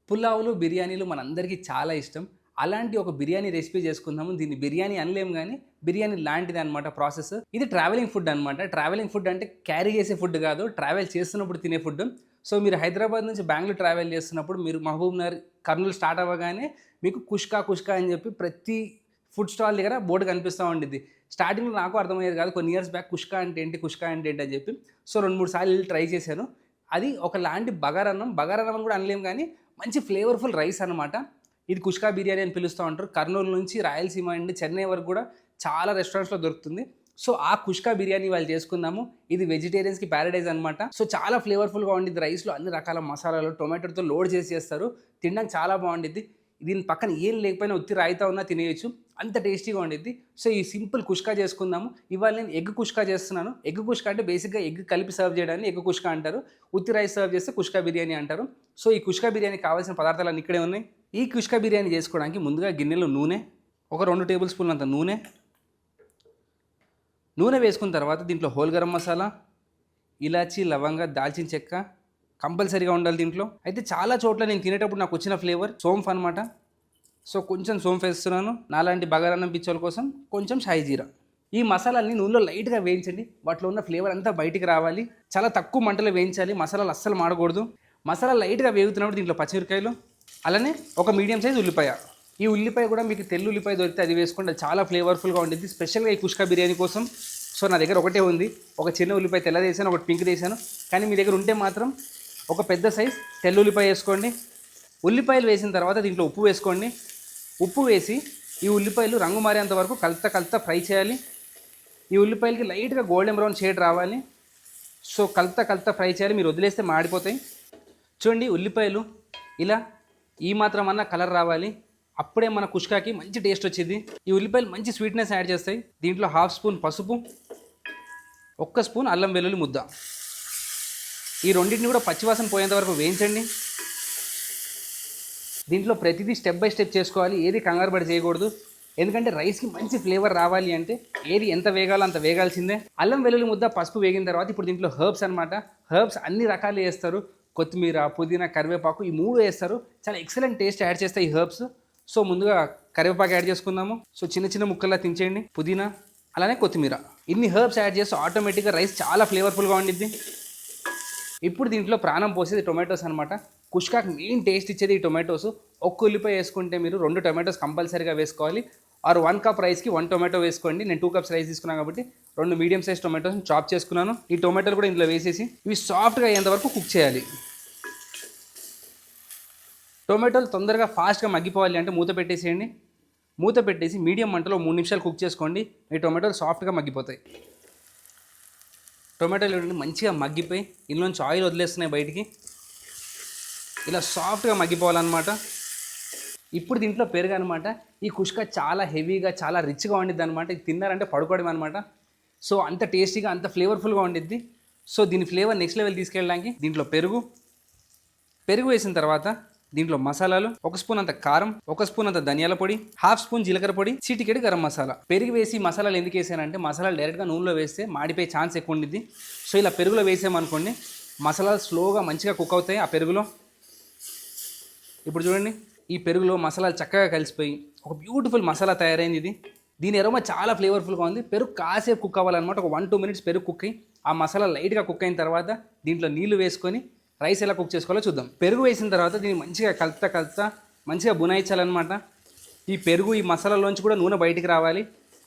పులావులు, బిర్యానీలు మనందరికీ చాలా ఇష్టం. అలాంటి ఒక బిర్యానీ రెసిపీ చేసుకుందాము. దీన్ని బిర్యానీ అనలేము గానీ, బిర్యానీ లాంటిదనమాట ప్రాసెస్. ఇది ట్రావెలింగ్ ఫుడ్ అనమాట. ట్రావెలింగ్ ఫుడ్ అంటే క్యారీ చేసే ఫుడ్ కాదు. ట్రావెల్ చేస్తున్నప్పుడు తినే ఫుడ్. సో, మీరు హైదరాబాద్ నుంచి బెంగుళూరు ట్రావెల్ చేస్తున్నప్పుడు మీరు మహబూబ్‌నగర్, కర్నూలు స్టార్ట్ అవ్వగానే మీకు కుష్కా, కుష్కా అని చెప్పి ప్రతి ఫుడ్ స్టాల్ దగ్గర బోర్డ్ కనిపిస్తా ఉండిద్ది. స్టార్టింగ్‌లో నాకు అర్థమయ్యేది కాదు. కొన్ని ఇయర్స్ బ్యాక్ కుష్కా అంటే ఏంటి? కుష్కా అంటే ఏంటి? అని చెప్పి. సో, 2, 3 సార్లు ఎళ్లి ట్రై చేశాను. అది ఒకలాంటి బగారన్నం. బగారన్నం అని కూడా అనలేము గానీ, మంచి ఫ్లేవర్‌ఫుల్ రైస్ అనమాట. ఇది కుష్కా బిర్యానీ అని పిలుస్తా ఉంటారు. కర్నూలు నుంచి రాయలసీమ అండి, చెన్నై వరకు కూడా చాలా రెస్టారెంట్స్‌లో దొరుకుతుంది. సో, ఆ కుష్కా బిర్యానీ ఇవాళ చేసుకుందాము. ఇది వెజిటేరియన్స్‌కి పారడైజ్ అనమాట. సో, చాలా ఫ్లేవర్‌ఫుల్‌గా ఉండిద్ది. రైస్‌లో అన్ని రకాల మసాలాలు, టొమాటోతో లోడ్ చేసి చేస్తారు. తినడానికి చాలా బావుండిద్ది. దీని పక్కన ఏం లేకపోయినా ఉత్తి రాయితా ఉన్నా తినేయొచ్చు. అంత టేస్టీగా ఉండిద్ది. సో, ఈ సింపుల్ కుష్కా చేసుకుందాము. ఇవాళ నేను ఎగ్ కుష్కా చేస్తున్నాను. ఎగ్ కుష్కా అంటే బేసిక్‌గా ఎగ్ కలిపి సర్వ్ చేయడాన్ని ఎగ్ కుష్కా అంటారు. ఉత్తి రైస్ సర్వ్ చేస్తే కుష్కా బిర్యానీ అంటారు. సో, ఈ కుష్కా బిర్యానీకి కావాల్సిన పదార్థాలన్నీ ఇక్కడే ఉన్నాయి. ఈ కుష్కా బిర్యానీ చేసుకోవడానికి ముందుగా గిన్నెలో నూనె, ఒక 2 టేబుల్ స్పూన్లంత నూనె వేసుకున్న తర్వాత దీంట్లో హోల్ గరం మసాలా, ఇలాచీ, లవంగ, దాల్చిన చెక్క కంపల్సరీగా ఉండాలి దీంట్లో. అయితే చాలా చోట్ల నేను తినేటప్పుడు నాకు వచ్చిన ఫ్లేవర్ సోంఫ్ అనమాట. సో, కొంచెం సోంఫ్ వేస్తున్నాను. నాలాంటి బగారన్నం పిచ్చోళ్ళ కోసం కొంచెం షాయి జీరా. ఈ మసాలాల్ని నూనెలో లైట్‌గా వేయించండి. వాటిలో ఉన్న ఫ్లేవర్ అంతా బయటికి రావాలి. చాలా తక్కువ మంటలో వేయించాలి. మసాలాలు అస్సలు మాడకూడదు. మసాలా లైట్‌గా వేగుతున్నప్పుడు దీంట్లో పచ్చిమిరకాయలు, అలానే ఒక మీడియం సైజ్ ఉల్లిపాయ. ఈ ఉల్లిపాయ కూడా మీకు తెల్ల ఉల్లిపాయ దొరికితే అది వేసుకోండి. అది చాలా ఫ్లేవర్ఫుల్గా ఉండిద్ది. స్పెషల్గా ఈ కుష్కా బిర్యానీ కోసం. సో, నా దగ్గర ఒకటే ఉంది. ఒక చిన్న ఉల్లిపాయ తెల్లది వేసాను, ఒకటి పింక్ వేసాను. కానీ మీ దగ్గర ఉంటే మాత్రం ఒక పెద్ద సైజ్ తెల్ల ఉల్లిపాయ వేసుకోండి. ఉల్లిపాయలు వేసిన తర్వాత దీంట్లో ఉప్పు వేసుకోండి. ఉప్పు వేసి ఈ ఉల్లిపాయలు రంగు మారేంత వరకు కలుపుతా ఫ్రై చేయాలి. ఈ ఉల్లిపాయలకి లైట్గా గోల్డెన్ బ్రౌన్ షేడ్ రావాలి. సో, కలుపుతా ఫ్రై చేయాలి. మీరు వదిలేస్తే మాడిపోతాయి. చూడండి, ఉల్లిపాయలు ఇలా ఈ మాత్రం అన్న కలర్ రావాలి. అప్పుడే మన కుష్కాకి మంచి టేస్ట్ వచ్చింది. ఈ ఉల్లిపాయలు మంచి స్వీట్నెస్ యాడ్ చేస్తాయి. దీంట్లో 1/2 స్పూన్ పసుపు, 1 స్పూన్ అల్లం వెల్లుల్లి ముద్ద. ఈ రెండింటిని కూడా పచ్చివాసన పోయేంత వరకు వేయించండి. దీంట్లో ప్రతిదీ స్టెప్ బై స్టెప్ చేసుకోవాలి. ఏది కంగారు పడి చేయకూడదు. ఎందుకంటే రైస్కి మంచి ఫ్లేవర్ రావాలి అంటే ఏది ఎంత వేగాలో అంత వేగాల్సిందే. అల్లం వెల్లుల్లి ముద్ద, పసుపు వేగిన తర్వాత ఇప్పుడు దీంట్లో హర్బ్స్ అనమాట. హర్బ్స్ అన్ని రకాలు వేస్తారు. కొత్తిమీర, పుదీనా, కరివేపాకు ఈ 3 వేస్తారు. చాలా ఎక్సలెంట్ టేస్ట్ యాడ్ చేస్తాయి ఈ హర్బ్స్. సో, ముందుగా కరివేపాకు యాడ్ చేసుకుందాము. సో, చిన్న చిన్న ముక్కల్లా తించేయండి. పుదీనా, అలానే కొత్తిమీర. ఇన్ని హర్బ్స్ యాడ్ చేస్తే ఆటోమేటిక్గా రైస్ చాలా ఫ్లేవర్ఫుల్గా ఉండిద్ది. ఇప్పుడు దీంట్లో ప్రాణం పోసేది టొమాటోస్ అనమాట. కుష్కాకి మెయిన్ టేస్ట్ ఇచ్చేది ఈ టొమాటోస్. ఒక్క ఉల్లిపాయ వేసుకుంటే మీరు 2 టొమాటోస్ కంపల్సరీగా వేసుకోవాలి. ఆర్ 1 కప్ రైస్కి 1 టొమాటో వేసుకోండి. నేను 2 కప్స్ రైస్ తీసుకున్నాను కాబట్టి 2 మీడియం సైజ్ టొమాటోస్ చాప్ చేసుకున్నాను. ఈ టొమాటోలు కూడా ఇందులో వేసేసి ఇవి సాఫ్ట్గా అయ్యేంత వరకు కుక్ చేయాలి. టొమాటోలు తొందరగా ఫాస్ట్గా మగ్గిపోవాలి అంటే మూత పెట్టేసేయండి. మూత పెట్టేసి మీడియం మంటలో 3 నిమిషాలు కుక్ చేసుకోండి. ఈ టొమాటోలు సాఫ్ట్గా మగ్గిపోతాయి. టొమాటోలు మంచిగా మగ్గిపోయి ఇందులోంచి ఆయిల్ వదిలేస్తున్నాయి బయటికి. ఇలా సాఫ్ట్గా మగ్గిపోవాలన్నమాట. ఇప్పుడు దీంట్లో పెరుగు అనమాట. ఈ కుష్కా చాలా హెవీగా, చాలా రిచ్గా ఉండిద్ది అనమాట. ఇది తిన్నారంటే పడుకోవడం అనమాట. సో, అంత టేస్టీగా, అంత ఫ్లేవర్ఫుల్గా ఉండిద్ది. సో, దీని ఫ్లేవర్ నెక్స్ట్ లెవెల్ తీసుకెళ్ళడానికి దీంట్లో పెరుగు వేసిన తర్వాత దీంట్లో మసాలాలు, 1 స్పూన్ అంత కారం, 1 స్పూన్ అంత ధనియాల పొడి, 1/2 స్పూన్ జీలకర్ర పొడి, చిటికెడు గరం మసాలా. పెరుగు వేసి మసాలాలు ఎందుకు వేసానంటే మసాలాలు డైరెక్ట్గా నూనెలో వేస్తే మాడిపోయే ఛాన్స్ ఎక్కువ ఉండిద్ది. సో, ఇలా పెరుగులో వేసామనుకోండి మసాలాలు స్లోగా మంచిగా కుక్ అవుతాయి ఆ పెరుగులో. ఇప్పుడు చూడండి, ఈ పెరుగులో మసాలాలు చక్కగా కలిసిపోయి ఒక బ్యూటిఫుల్ మసాలా తయారైంది. దీని ఎరోమా చాలా ఫ్లేవర్ఫుల్గా ఉంది. పెరుగు కాసేపు కుక్ అవ్వాలన్నమాట. ఒక 1-2 మినిట్స్ పెరుగు కుక్ అయ్యి ఆ మసాలా లైట్గా కుక్ అయిన తర్వాత దీంట్లో నీళ్లు వేసుకొని రైస్ ఎలా కుక్ చేసుకోవాలో చూద్దాం. పెరుగు వేసిన తర్వాత దీన్ని మంచిగా కలుపుతా మంచిగా బునాయించాలన్నమాట. ఈ పెరుగు ఈ మసాలాలోంచి కూడా నూనె బయటికి రావాలి.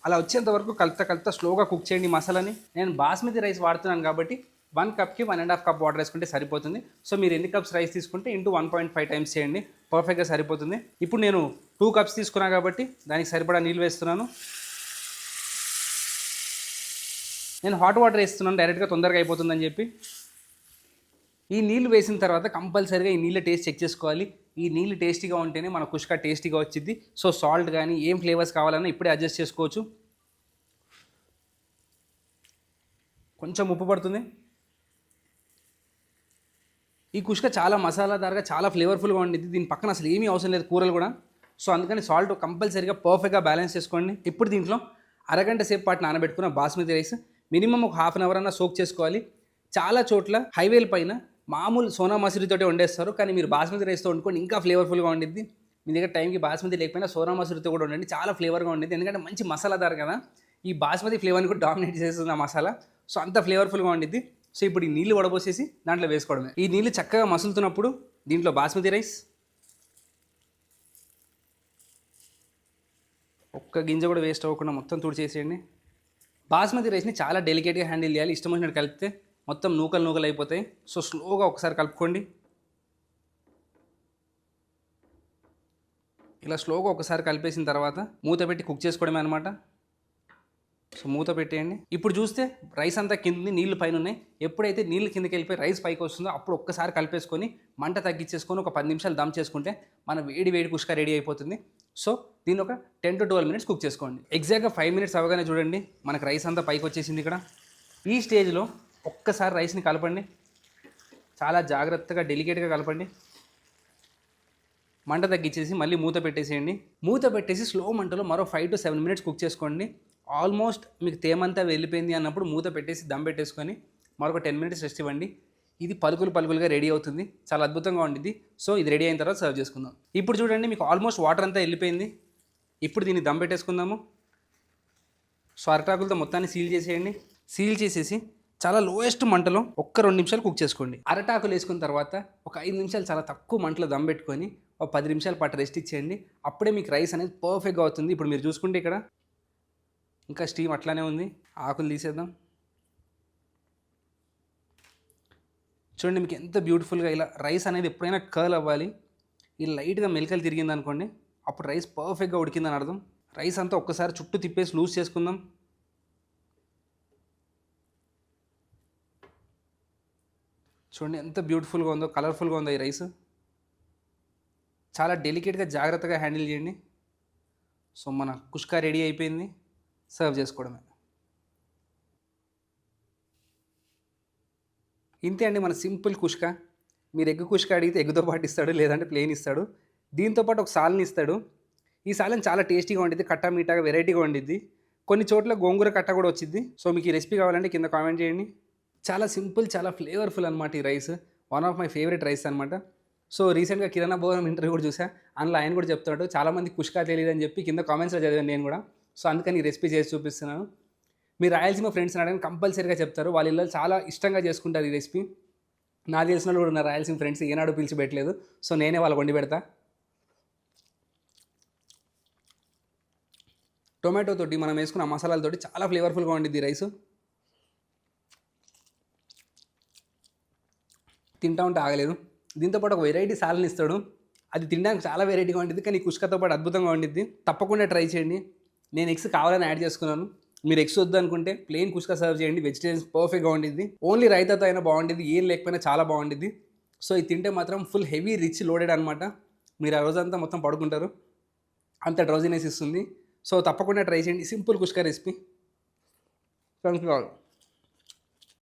అలా వచ్చేంత వరకు కలుపుతా స్లోగా కుక్ చేయండి మసాలాని. నేను బాస్మతి రైస్ వాడుతున్నాను కాబట్టి 1 కప్కి 1.5 కప్ వాటర్ వేసుకుంటే సరిపోతుంది. సో, మీరు ఎన్ని కప్స్ రైస్ తీసుకుంటే ఇంటూ 1.5 టైమ్స్ చేయండి. పర్ఫెక్ట్గా సరిపోతుంది. ఇప్పుడు నేను 2 కప్స్ తీసుకున్నాను కాబట్టి దానికి సరిపడా నీళ్ళు వేస్తున్నాను. నేను హాట్ వాటర్ వేస్తున్నాను డైరెక్ట్గా తొందరగా అయిపోతుందని చెప్పి. ఈ నీళ్ళు వేసిన తర్వాత కంపల్సరీగా ఈ నీళ్ళ టేస్ట్ చెక్ చేసుకోవాలి. ఈ నీళ్ళు టేస్టీగా ఉంటేనే మన కుష్కా టేస్టీగా వచ్చింది. సో, సాల్ట్ కానీ ఏం ఫ్లేవర్స్ కావాలన్నా ఇప్పుడే అడ్జస్ట్ చేసుకోవచ్చు. కొంచెం ఉప్పు పడుతుంది. ఈ కుష్కా చాలా మసాలాదారుగా, చాలా ఫ్లేవర్ఫుల్గా ఉండిద్ది. దీని పక్కన అసలు ఏమీ అవసరం లేదు కూరలు కూడా. సో, అందుకని సాల్ట్ కంపల్సరీగా పర్ఫెక్ట్గా బ్యాలెన్స్ చేసుకోండి. ఇప్పుడు దీంట్లో అరగంట సేపు పాటు నానబెట్టుకున్న బాస్మతి రైస్ మినిమం ఒక 1/2 అవర్ అన్న సోక్ చేసుకోవాలి. చాలా చోట్ల హైవేల పైన మామూలు సోనా మసూరితోటి వండేస్తారు, కానీ మీరు బాస్మతి రైస్తో వండుకోండి ఇంకా ఫ్లేవర్ఫుల్గా ఉండిద్ది. మీ దగ్గర టైంకి బాస్మతి లేకపోయినా సోనా మసూరితో కూడా ఉండండి, చాలా ఫ్లేవర్గా ఉండిద్ది. ఎందుకంటే మంచి మసాలాదారు కదా, ఈ బాస్మతి ఫ్లేవర్ని కూడా డామినేట్ చేస్తుంది ఆ మసాలా. సో అంత ఫ్లేవర్ఫుల్గా ఉండిద్ది. సో ఇప్పుడు ఈ నీళ్ళు వడబోసేసి దాంట్లో వేసుకోవడమే. ఈ నీళ్ళు చక్కగా మసులుతున్నప్పుడు దీంట్లో బాస్మతి రైస్ ఒక్క గింజ కూడా వేస్ట్ అవ్వకుండా మొత్తం తుడిచేసేయండి. బాస్మతి రైస్ని చాలా డెలికేట్గా హ్యాండిల్ చేయాలి. ఇష్టం వచ్చినట్టు కలిపితే మొత్తం నూకలు నూకలు అయిపోతాయి. సో స్లోగా ఒకసారి కలుపుకోండి. ఇలా స్లోగా ఒకసారి కలిపేసిన తర్వాత మూత పెట్టి కుక్ చేసుకోవడమే అనమాట. సో మూత పెట్టేయండి. ఇప్పుడు చూస్తే రైస్ అంతా కింద, నీళ్ళు పైన ఉన్నాయి. ఎప్పుడైతే నీళ్ళు కిందకి వెళ్ళిపోయి రైస్ పైకి వస్తుందో అప్పుడు ఒక్కసారి కలిపేసుకొని మంట తగ్గించేసుకొని ఒక 10 నిమిషాలు దమ్ చేసుకుంటే మన వేడి వేడి కుష్కా రెడీ అయిపోతుంది. సో దీన్ని ఒక 10 to 12 minutes కుక్ చేసుకోండి. ఎగ్జాక్ట్గా 5 minutes అవగానే చూడండి మనకు రైస్ అంతా పైకి వచ్చేసింది. ఇక్కడ ఈ స్టేజ్లో ఒక్కసారి రైస్ని కలపండి. చాలా జాగ్రత్తగా డెలికేట్గా కలపండి. మంట తగ్గించేసి మళ్ళీ మూత పెట్టేసేయండి. మూత పెట్టేసి స్లో మంటలో మరో 5 to 7 minutes కుక్ చేసుకోండి. ఆల్మోస్ట్ మీకు తేమంతా వెళ్ళిపోయింది అన్నప్పుడు మూత పెట్టేసి దమ్ పెట్టేసుకొని మరొక 10 minutes రెస్ట్ ఇవ్వండి. ఇది పలుకులు పలుకులుగా రెడీ అవుతుంది. చాలా అద్భుతంగా ఉండిద్ది. సో ఇది రెడీ అయిన తర్వాత సర్వ్ చేసుకుందాం. ఇప్పుడు చూడండి మీకు ఆల్మోస్ట్ వాటర్ అంతా వెళ్ళిపోయింది. ఇప్పుడు దీన్ని దమ్ పెట్టేసుకుందాము. సో అరటాకులతో మొత్తాన్ని సీల్ చేసేయండి. సీల్ చేసేసి చాలా లోయెస్ట్ మంటలో ఒక్క 2 నిమిషాలు కుక్ చేసుకోండి. అరటాకులు వేసుకున్న తర్వాత ఒక 5 నిమిషాలు చాలా తక్కువ మంటలో దమ్ పెట్టుకొని ఒక 10 నిమిషాల పాటు రెస్ట్ ఇచ్చేయండి. అప్పుడే మీకు రైస్ అనేది పర్ఫెక్ట్గా అవుతుంది. ఇప్పుడు మీరు చూసుకుంటే ఇక్కడ ఇంకా స్టీమ్ అట్లానే ఉంది. ఆకులు తీసేద్దాం. చూడండి మీకు ఎంత బ్యూటిఫుల్గా ఇలా రైస్ అనేది ఎప్పుడైనా కర్ల్ అవ్వాలి. ఇలా లైట్గా మెలికలు తిరిగింది అనుకోండి, అప్పుడు రైస్ పర్ఫెక్ట్గా ఉడికిందని అర్థం. రైస్ అంతా ఒక్కసారి చుట్టూ తిప్పేసి లూజ్ చేసుకుందాం. చూడండి ఎంత బ్యూటిఫుల్గా ఉందో, కలర్ఫుల్గా ఉందో ఈ రైస్. చాలా డెలికేట్గా జాగ్రత్తగా హ్యాండిల్ చేయండి. సో మన కుష్కా రెడీ అయిపోయింది. సర్వ్ చేసుకోవడమే. ఇంతే అండి మన సింపుల్ కుష్కా. మీరు ఎగ్ కుష్కా అడిగితే ఎగ్గుతో పాటు ఇస్తాడు, లేదంటే ప్లెయిన్ ఇస్తాడు. దీంతోపాటు ఒక సాల్ని ఇస్తాడు. ఈ సాలన్ చాలా టేస్టీగా ఉండిద్ది, కట్టా మీఠాగా వెరైటీగా ఉండిద్ది. కొన్ని చోట్ల గోంగూర కట్ట కూడా వచ్చింది. సో మీకు ఈ రెసిపీ కావాలంటే కింద కామెంట్ చేయండి. చాలా సింపుల్, చాలా ఫ్లేవర్ఫుల్ అనమాట ఈ rice. One of my favourite rice అనమాట. సో రీసెంట్గా కిరణ్ భవనం ఇంటర్వ్యూ కూడా చూసా. అందులో ఆయన కూడా చెప్తాడు చాలామంది కుష్కా తెలియదు అని చెప్పి కింద కామెంట్స్లో చదివాను నేను కూడా. సో అందుకని ఈ రెసిపీ చేసి చూపిస్తున్నాను. మీరు రాయలసీమ ఫ్రెండ్స్ని అడగని కంపల్సరీగా చెప్తారు. వాళ్ళ ఇళ్ళలో చాలా ఇష్టంగా చేసుకుంటారు ఈ రెసిపీ. నాకు తెలిసిన వాళ్ళు కూడా ఉన్నారు రాయలసీమ ఫ్రెండ్స్, ఏనాడు పిలిచి పెట్టలేదు. సో నేనే వాళ్ళకి వండి పెడతా. టొమాటో తోటి మనం వేసుకున్న మసాలాలతోటి చాలా ఫ్లేవర్ఫుల్గా ఉండిద్ది రైస్. తింటా ఉంటే ఆగలేదు. దీంతోపాటు ఒక వెరైటీ సాలన్ ఇస్తాడు. అది తినడానికి చాలా వెరైటీగా ఉండిద్ది, కానీ కుష్కాతో పాటు అద్భుతంగా ఉండిద్ది. తప్పకుండా ట్రై చేయండి. నేను ఎగ్స్ కావాలని యాడ్ చేసుకున్నాను. మీరు ఎగ్స్ వద్దు అనుకుంటే ప్లెయిన్ కుష్కా సర్వ్ చేయండి. వెజిటేరియన్స్ పర్ఫెక్ట్గా ఉండిద్ది. ఓన్లీ రైతాతో అయినా బాగుండిద్ది, ఏం లేకపోయినా చాలా బాగుండిద్ది. సో ఇది తింటే మాత్రం ఫుల్ హెవీ రిచ్ లోడెడ్ అనమాట. మీరు ఆ రోజంతా మొత్తం పడుకుంటారు, అంత డ్రౌజినెస్ ఇస్తుంది. సో తప్పకుండా ట్రై చేయండి simple కుష్కా recipe. Thank you all.